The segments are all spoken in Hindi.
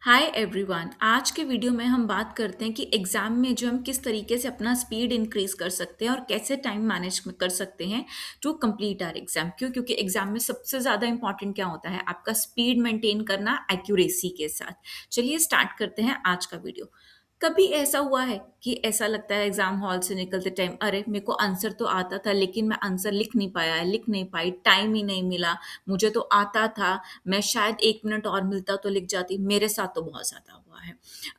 Hi everyone. आज के वीडियो में हम बात करते हैं कि एग्ज़ाम में जो हम किस तरीके से अपना स्पीड इंक्रीज़ कर सकते हैं और कैसे टाइम मैनेज कर सकते हैं टू कंप्लीट आवर एग्ज़ाम। क्योंकि एग्ज़ाम में सबसे ज़्यादा इंपॉर्टेंट क्या होता है? आपका स्पीड मेंटेन करना एक्यूरेसी के साथ। चलिए स्टार्ट करते हैं आज का वीडियो। कभी ऐसा हुआ है कि ऐसा लगता है एग्ज़ाम हॉल से निकलते टाइम, अरे मेरे को आंसर तो आता था लेकिन मैं आंसर लिख नहीं पाया, लिख नहीं पाई, टाइम ही नहीं मिला, मुझे तो आता था, मैं शायद 1 मिनट और मिलता तो लिख जाती। मेरे साथ तो बहुत ज़्यादा हुआ है।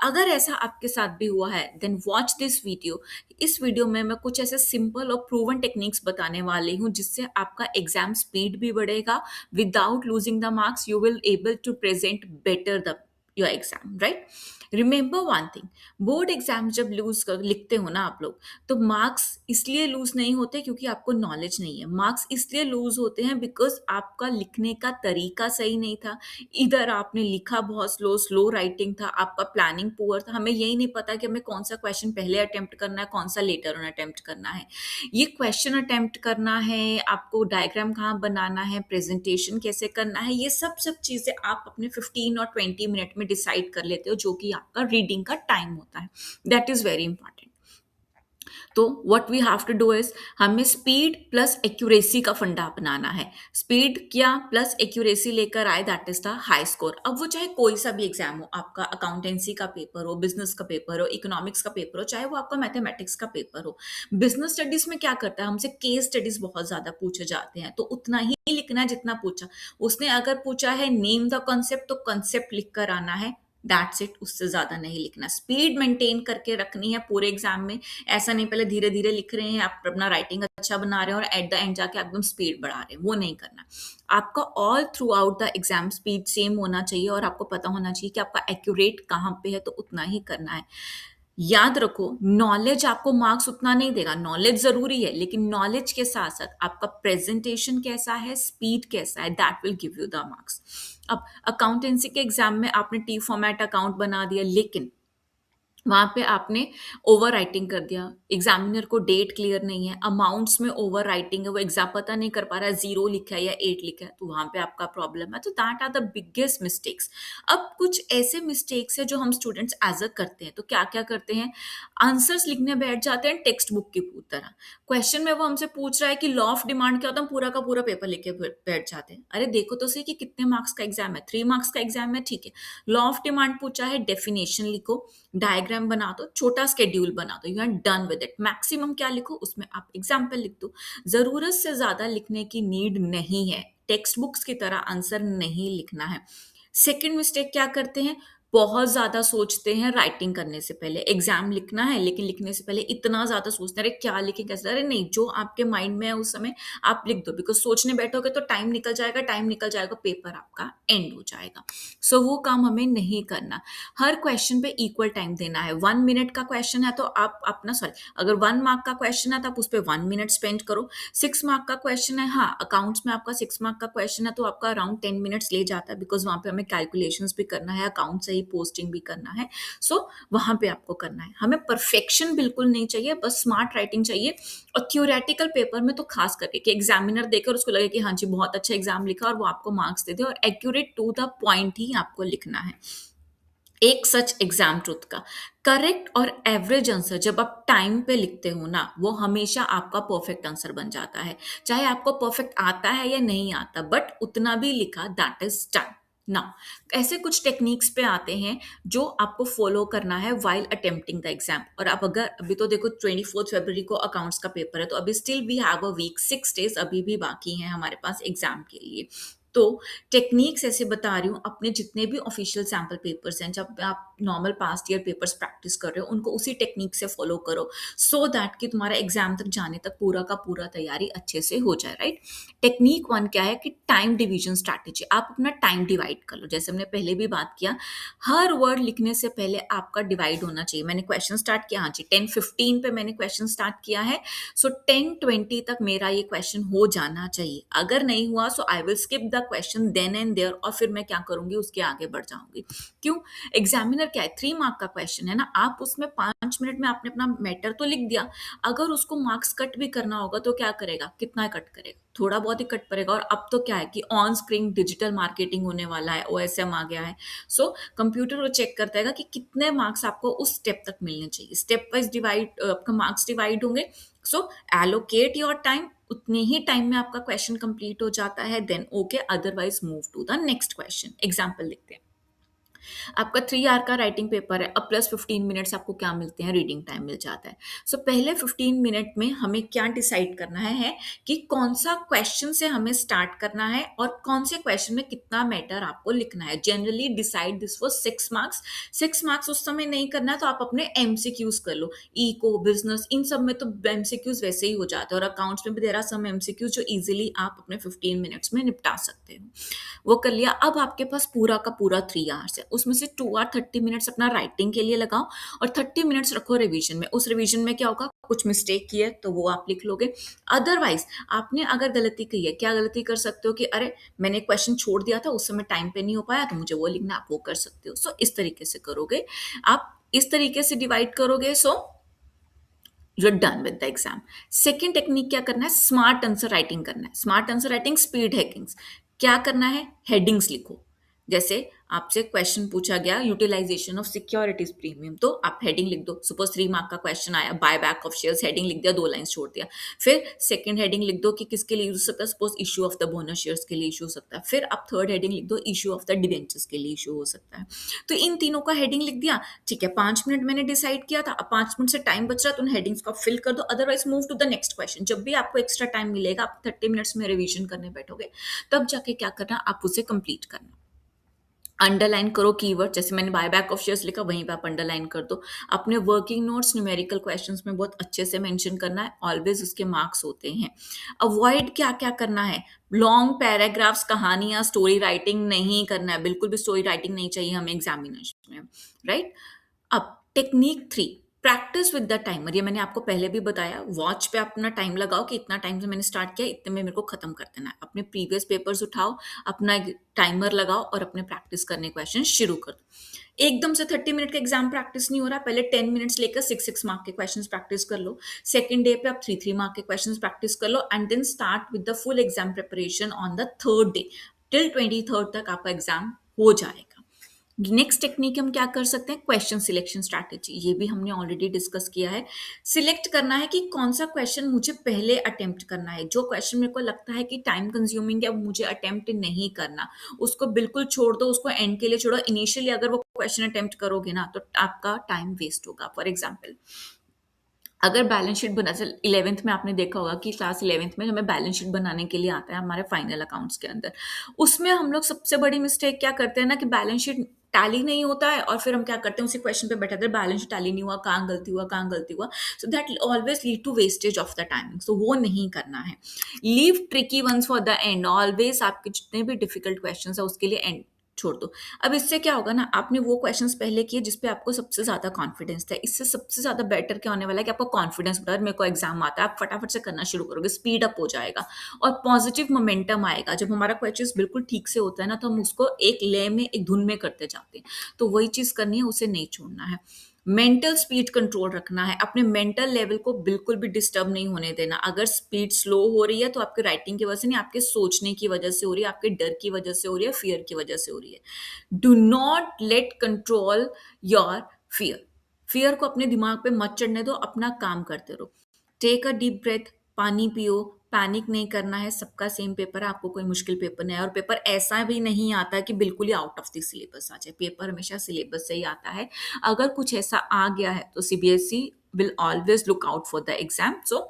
अगर ऐसा आपके साथ भी हुआ है देन वॉच दिस वीडियो। इस वीडियो में मैं कुछ ऐसे सिंपल और प्रूवन टेक्निक्स बताने वाली हूँ जिससे आपका एग्ज़ाम स्पीड भी बढ़ेगा। Without losing the marks you will able to present better the your exam, right? Remember one thing, board exam जब लूज़ कर लिखते हो ना आप लोग, तो मार्क्स इसलिए लूज़ नहीं होते क्योंकि आपको नॉलेज नहीं है। मार्क्स इसलिए लूज़ होते हैं बिकॉज़ आपका लिखने का तरीका सही नहीं था। इधर आपने लिखा बहुत स्लो राइटिंग था, आपका प्लानिंग पुअर था। हमें यही नहीं पता कि हमें कौन-सा क्वेश्चन पहले अटेम्प्ट करना है, कौन-सा लेटर ऑन अटेम्प्ट करना है। ये क्वेश्चन अटेम्प्ट करना है, आपको डायग्राम कहाँ बनाना है, प्रेज़ेंटेशन कैसे करना है, ये सब चीज़ें आप अपने 15 और 20 मिनट में डिसाइड कर लेते हो, जो कि आपका रीडिंग का टाइम होता है। That is very important. तो what we have to do is, हमें स्पीड प्लस एक्यूरेसी का फंडा अपनाना है। स्पीड किया प्लस एक्यूरेसी लेकर आए, that is the high score. अब वो चाहे कोई सा भी एग्जाम हो, आपका अकाउंटेंसी का पेपर हो, बिजनेस का पेपर हो, इकोनॉमिक्स का पेपर हो, चाहे वो आपका मैथमेटिक्स का पेपर हो। बिजनेस स्टडीज में क्या करता है, हमसे केस स्टडीज बहुत ज्यादा पूछे जाते हैं, तो उतना ही लिखना है जितना पूछा। उसने अगर पूछा है नेम द कॉन्सेप्ट, तो कॉन्सेप्ट लिख कर आना है, दैट्स इट। उससे ज्यादा नहीं लिखना। स्पीड मेंटेन करके रखनी है पूरे एग्जाम में। ऐसा नहीं पहले धीरे धीरे लिख रहे हैं, आप अपना राइटिंग अच्छा बना रहे हैं और एट द एंड जाके आप एकदम स्पीड बढ़ा रहे हैं, वो नहीं करना। आपका all through out the exam speed same होना चाहिए और आपको पता होना चाहिए कि आपका एक्यूरेट कहाँ पे है, तो उतना ही करना है। याद रखो, नॉलेज आपको मार्क्स उतना नहीं देगा। नॉलेज जरूरी है लेकिन नॉलेज के साथ साथ आपका प्रेजेंटेशन कैसा है, स्पीड कैसा है, that will give you the marks. अब अकाउंटेंसी के एग्जाम में आपने टी फॉर्मेट अकाउंट बना दिया, लेकिन वहाँ पे आपने ओवर राइटिंग कर दिया, एग्जामिनर को डेट क्लियर नहीं है, अमाउंट्स में ओवर राइटिंग है, वो एग्जाम पता नहीं कर पा रहा है, 0 लिखा है या 8 लिखा है, तो वहाँ पे आपका प्रॉब्लम है। तो that are the biggest mistakes. अब कुछ ऐसे मिस्टेक्स है जो हम स्टूडेंट्स एज अ करते हैं, तो क्या क्या करते हैं, आंसर्स लिखने बैठ जाते हैं टेक्स्ट बुक की तरह। क्वेश्चन में वो हमसे पूछ रहा है कि लॉ ऑफ डिमांड क्या होता है, हम पूरा का पूरा पेपर लेके बैठ जाते हैं। अरे देखो तो सही कि कितने मार्क्स का एग्जाम है, 3 मार्क्स का एग्जाम है, ठीक है। लॉ ऑफ डिमांड पूछा है, डेफिनेशन लिखो, डायग्राम बना दो, छोटा स्केड्यूल बना दो, you are done with it. Maximum क्या लिखो, उसमें आप एग्जाम्पल लिख दो। जरूरत से ज्यादा लिखने की नीड नहीं है, टेक्स्ट बुक्स की तरह आंसर नहीं लिखना है। सेकंड मिस्टेक क्या करते हैं, बहुत ज्यादा सोचते हैं राइटिंग करने से पहले। एग्जाम लिखना है लेकिन लिखने से पहले इतना ज्यादा सोचते हैं, अरे क्या लिखें कैसे, अरे नहीं, जो आपके माइंड में है उस समय आप लिख दो, बिकॉज सोचने बैठोगे तो टाइम निकल जाएगा, टाइम निकल जाएगा, पेपर आपका एंड हो जाएगा। सो वो काम हमें नहीं करना। हर क्वेश्चन पे इक्वल टाइम देना है। 1 मिनट का क्वेश्चन है तो आप अपना, सॉरी, अगर 1 मार्क का क्वेश्चन है तो आप उस पर 1 मिनट स्पेंड करो। 6 मार्क का क्वेश्चन है, हाँ अकाउंट्स में आपका 6 मार्क का क्वेश्चन है तो आपका अराउंड 10 मिनट्स ले जाता है, बिकॉज वहां पे हमें कैलकुलेशंस भी करना है, अकाउंट से ही पोस्टिंग भी करना है। सो वहां पे आपको करना है। हमें परफेक्शन बिल्कुल नहीं चाहिए, बस स्मार्ट राइटिंग चाहिए। और थ्योरेटिकल पेपर में तो खास करके कि एग्जामिनर देकर उसको लगे कि हाँ जी बहुत अच्छा एग्जाम लिखा, और वो आपको मार्क्स दे दे, और एक्यूरेट टू द पॉइंट ही आपको लिखना है। एक सच एग्जाम ट्रुथ का, करेक्ट और एवरेज आंसर जब आप टाइम पे लिखते हो ना, वो हमेशा आपका परफेक्ट आंसर बन जाता है। चाहे आपको परफेक्ट आता है या नहीं आता, बट उतना भी लिखा, दैट इज डन। ना, ऐसे कुछ टेक्निक्स पे आते हैं जो आपको फॉलो करना है वाइल अटेम्प्टिंग द एग्जाम। और आप अगर अभी तो देखो 24 फरवरी को अकाउंट्स का पेपर है, तो अभी still we have a week, 6 days अभी भी बाकी हैं हमारे पास एग्जाम के लिए। तो टेक्निक्स ऐसे बता रही हूँ, अपने जितने भी ऑफिशियल सैम्पल पेपर्स हैं, जब आप normal past year papers practice कर रहे हो, उनको उसी टेक्निक से फॉलो करो, सो दैट कि तुम्हारा एग्जाम तक जाने तक पूरा का पूरा तैयारी अच्छे से हो जाए, राइट? टेक्निक 1 क्या है कि टाइम डिवीजन स्ट्रैटेजी। आप अपना टाइम डिवाइड कर लो, जैसे हमने पहले भी बात किया, हर वर्ड लिखने से पहले आपका डिवाइड होना चाहिए। मैंने क्वेश्चन स्टार्ट किया, हाँ जी 10:15 पे मैंने क्वेश्चन स्टार्ट किया है, सो 10:20 तक मेरा ये क्वेश्चन हो जाना चाहिए। अगर नहीं हुआ so I will skip the the question then and there और फिर मैं क्या करूँगी उसके आगे बढ़ जाऊँगी। क्यों? एग्ज़ामिनर क्या है 3 मार्क का क्वेश्चन है ना, आप उसमें 5 मिनट में आपने अपना मैटर तो लिख दिया, अगर उसको मार्क्स कट भी करना होगा तो क्या करेगा? कितना कट करेगा? थोड़ा बहुत ही कट पड़ेगा और अब तो क्या है कि ऑन स्क्रीन डिजिटल मार्केटिंग होने वाला है, ओएसएम आ गया है। सो कंप्यूटर वो चेक करता है कि कितने मार्क्स आपको उस स्टेप तक मिलने चाहिए। स्टेप वाइज़ आपका मार्क्स डिवाइड होंगे। सो एलोकेट योर टाइम, उतने ही टाइम में आपका क्वेश्चन कंप्लीट हो जाता है, then okay, otherwise move to the next question. Example देखते हैं। आपका 3 आवर का राइटिंग पेपर है, अब प्लस 15 मिनट्स आपको क्या मिलते हैं? रीडिंग टाइम मिल जाता है। सो पहले 15 मिनट में हमें क्या डिसाइड करना है कि कौन-सा क्वेश्चन से हमें स्टार्ट करना है और कौन से क्वेश्चन में कितना मैटर आपको लिखना है। Generally decide this for 6 marks. 6 marks उस समय नहीं करना है तो आप अपने एमसीक्यूज़ कर लो। इको, बिज़नेस इन सब में तो एमसीक्यूज़ वैसे ही हो जाते हैं और अकाउंट्स में भी देयर आर सम एमसीक्यूज़ जो ईज़िली आप अपने 15 मिनट्स में निपटा सकते हो। वो कर लिया, अब आपके पास पूरा का पूरा 3 आवर्स है, उसमें से 2 आवर 30 मिनट्स अपना राइटिंग के लिए लगाओ और 30 मिनट्स रखो रिवीजन में। उस रिवीजन में क्या होगा, कुछ मिस्टेक की है तो वो आप लिख लोगे। अदरवाइज आपने अगर गलती की है, क्या गलती कर सकते हो कि अरे मैंने क्वेश्चन छोड़ दिया था, उस समय टाइम पे नहीं हो पाया तो मुझे वो लिखना, आप वो कर सकते हो। सो इस तरीके से करोगे, आप इस तरीके से डिवाइड करोगे, so you are done with the exam. Second technique क्या करना है, स्मार्ट आंसर राइटिंग करना है। Smart answer writing, speed hackings. क्या करना है, हेडिंग्स लिखो। जैसे आपसे क्वेश्चन पूछा गया यूटिलाइजेशन ऑफ सिक्योरिटीज प्रीमियम, तो आप हेडिंग लिख दो। सपोज 3 मार्क का क्वेश्चन आया, buy back of shares, heading लिख दिया, 2 लाइंस छोड़ दिया। फिर सेकंड हेडिंग लिख दो कि किसके लिए यूज हो सकता है, suppose issue of the bonus shares के लिए इशू हो सकता है। फिर आप थर्ड हेडिंग लिख दो, इशू ऑफ द डिवेंचर्स के लिए इशू हो सकता है। तो इन तीनों का हेडिंग लिख दिया, ठीक है। 5 मिनट मैंने डिसाइड किया था, अब 5 मिनट से टाइम बच रहा है तो उन हेडिंग्स को फिल कर दो, otherwise move to the next question. जब भी आपको एक्स्ट्रा टाइम मिलेगा, आप 30 मिनट्स में रिवीजन करने बैठोगे, तब जाके क्या करना, आप उसे कंप्लीट करना। अंडरलाइन करो कीवर्ड, जैसे मैंने बायबैक ऑफ शेयर्स लिखा, वहीं पे आप अंडरलाइन कर दो। अपने वर्किंग नोट्स न्यूमेरिकल क्वेश्चंस में बहुत अच्छे से मेंशन करना है, ऑलवेज उसके मार्क्स होते हैं। अवॉइड क्या क्या करना है, लॉन्ग पैराग्राफ्स, कहानियां, स्टोरी राइटिंग नहीं करना है, बिल्कुल भी स्टोरी राइटिंग नहीं चाहिए हमें एग्जामिनेशन में, राइट। अब technique 3, practice with the timer. ये मैंने आपको पहले भी बताया, वॉच पे अपना टाइम लगाओ कि इतना टाइम से मैंने स्टार्ट किया, इतने में मेरे को खत्म कर देना है। अपने प्रीवियस पेपर्स उठाओ, अपना टाइमर लगाओ और अपने प्रैक्टिस करने क्वेश्चन शुरू कर दो। एकदम से 30 मिनट का एग्जाम प्रैक्टिस नहीं हो रहा, पहले 10 मिनट्स लेकर 6 मार्क के क्वेश्चंस प्रैक्टिस कर लो। सेकंड डे पे आप 3 मार्क के क्वेश्चंस प्रैक्टिस कर लो and then start with the full exam preparation on the third day. Till 23rd तक आपका एग्जाम हो जाएगा। नेक्स्ट टेक्निक हम क्या कर सकते हैं, क्वेश्चन सिलेक्शन स्ट्रैटेजी। ये भी हमने ऑलरेडी डिस्कस किया है। सिलेक्ट करना है कि कौन सा क्वेश्चन मुझे पहले अटेम्प्ट करना है। जो क्वेश्चन मेरे को लगता है कि टाइम कंज्यूमिंग है, मुझे अटेम्प्ट नहीं करना, उसको बिल्कुल छोड़ दो, उसको एंड के लिए छोड़ो। इनिशियली अगर वो क्वेश्चन अटेम्प्ट करोगे ना तो आपका टाइम वेस्ट होगा। फॉर एग्जाम्पल, अगर बैलेंस शीट बना, चल 11th में आपने देखा होगा कि क्लास 11th में हमें बैलेंस शीट बनाने के लिए आता है हमारे फाइनल अकाउंट्स के अंदर। उसमें हम लोग सबसे बड़ी मिस्टेक क्या करते हैं ना कि बैलेंस शीट टैली नहीं होता है और फिर हम क्या करते हैं, उसी क्वेश्चन पे बैठे थे, बैलेंस शीट टैली नहीं हुआ, कहाँ गलती हुआ, कहाँ गलती हुआ। So that always lead to wastage of the timing. सो वो नहीं करना है। Leave tricky ones for the end. Always आपके जितने भी डिफिकल्ट क्वेश्चन है उसके लिए एंड छोड़ दो। अब इससे क्या होगा ना, आपने वो क्वेश्चंस पहले किए जिस पे आपको सबसे ज्यादा कॉन्फिडेंस था। इससे सबसे ज्यादा बेटर क्या होने वाला है कि आपको कॉन्फिडेंस बढ़ा, मेरे को एग्जाम आता है, आप फटाफट से करना शुरू करोगे, स्पीड अप हो जाएगा और पॉजिटिव मोमेंटम आएगा। जब हमारा क्वेश्चन बिल्कुल ठीक से होता है ना, तो हम उसको एक लय में, एक धुन में करते जाते हैं। तो वही चीज करनी है, उसे नहीं छोड़ना है। मेंटल स्पीड कंट्रोल रखना है, अपने मेंटल लेवल को बिल्कुल भी डिस्टर्ब नहीं होने देना। अगर स्पीड स्लो हो रही है तो आपके राइटिंग की वजह से नहीं, आपके सोचने की वजह से हो रही है, आपके डर की वजह से हो रही है, फियर की वजह से हो रही है। Do not let control your fear. Fear को अपने दिमाग पे मत चढ़ने दो, अपना काम करते रहो। टेक अ डीप ब्रेथ, पानी पियो, पैनिक नहीं करना है। सबका सेम पेपर है, आपको कोई मुश्किल पेपर नहीं है। और पेपर ऐसा भी नहीं आता कि बिल्कुल ही आउट ऑफ द सिलेबस आ जाए। पेपर हमेशा सिलेबस से ही आता है। अगर कुछ ऐसा आ गया है तो CBSE will always look out for the exam. So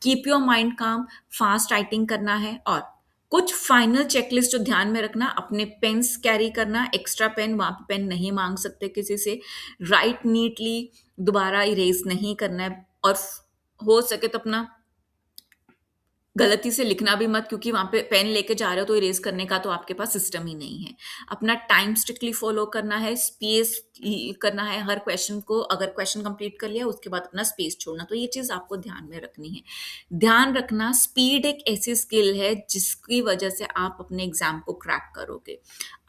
keep your mind काम, फास्ट राइटिंग करना है। और कुछ फाइनल चेकलिस्ट जो ध्यान में रखना, अपने पेन्स कैरी करना, एक्स्ट्रा पेन, वहां पे पेन नहीं मांग सकते किसी से। राइट नीटली, दोबारा इरेज नहीं करना है। और हो सके तो अपना गलती से लिखना भी मत, क्योंकि वहां पे पेन लेके जा रहे हो तो इरेज करने का तो आपके पास सिस्टम ही नहीं है। अपना टाइम स्ट्रिक्टली फॉलो करना है, स्पेस करना है हर क्वेश्चन को, अगर क्वेश्चन कंप्लीट कर लिया उसके बाद अपना स्पेस छोड़ना, तो ये चीज़ आपको ध्यान में रखनी है। ध्यान रखना, स्पीड एक ऐसी स्किल है जिसकी वजह से आप अपने एग्जाम को क्रैक करोगे।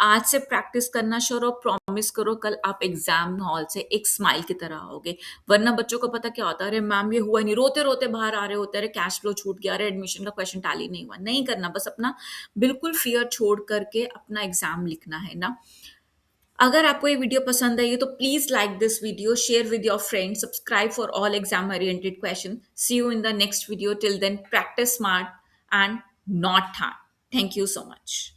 आज से प्रैक्टिस करना शुरू, प्रॉमिस करो कल आप एग्जाम हॉल से एक स्माइल की तरह आओगे। वरना बच्चों को पता क्या होता है, अरे मैम ये हुआ ही नहीं, रोते रोते बाहर आ रहे होते हैं, अरे कैश फ्लो छूट गया, अरे एडमिशन का क्वेश्चन टैली नहीं हुआ। नहीं करना, बस अपना बिल्कुल फियर छोड़ करके अपना एग्जाम लिखना है ना। अगर आपको ये वीडियो पसंद आई है तो please like this video, share with your friends, subscribe for all exam oriented question. See you in the next video, till then practice smart and not hard. Thank you so much.